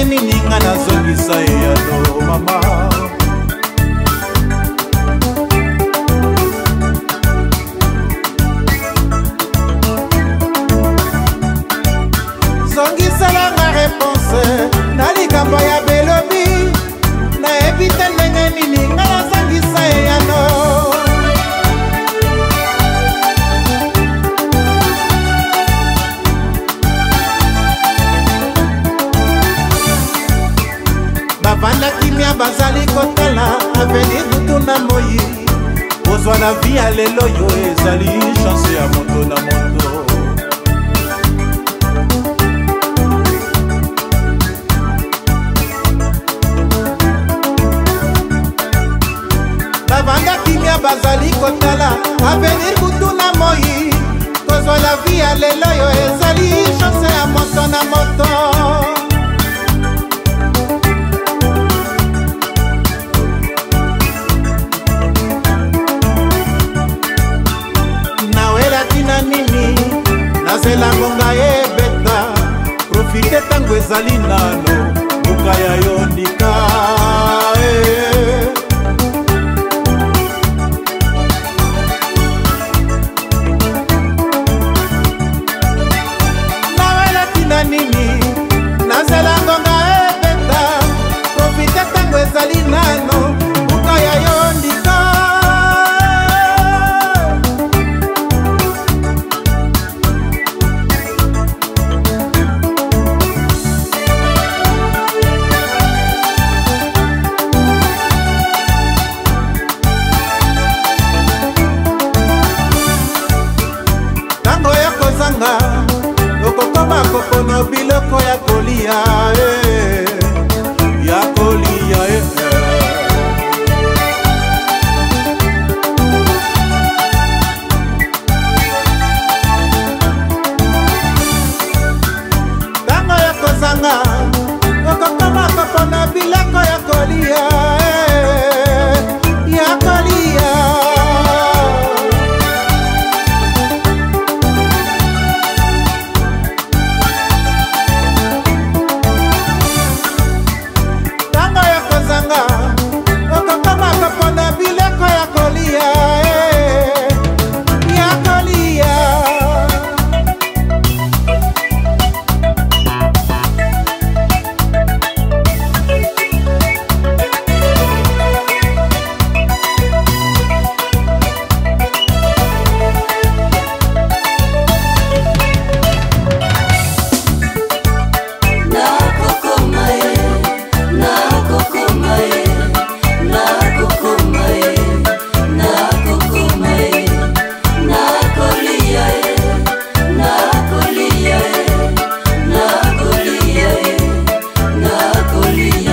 nini nga nazongisa eyano mama. Zongiselanga réponse na likambo ya belobi, nayebi te ndenge nini nga nazongisa eyano. Bavanda kimia bazali kotala avenir kutu na moi, kozwa la vie ya lelo yo ezali chance ya moto na moto. Bavanda kimia bazali kotala avenir kutu na moi, kozwa la vie ya lelo yo ezali chance ya moto na moto. Nazela ngonga ebeta, profite tango ezali nano, buka ya yondika. Nawela tina nini, nazela ngonga ebeta, profite tango ezali nano, buka ya yondika. Okokoma kokono biloko ya kolia ya kolia tango ya kozanga, okokoma kokono biloko ya kolia ya kolia. Nakolia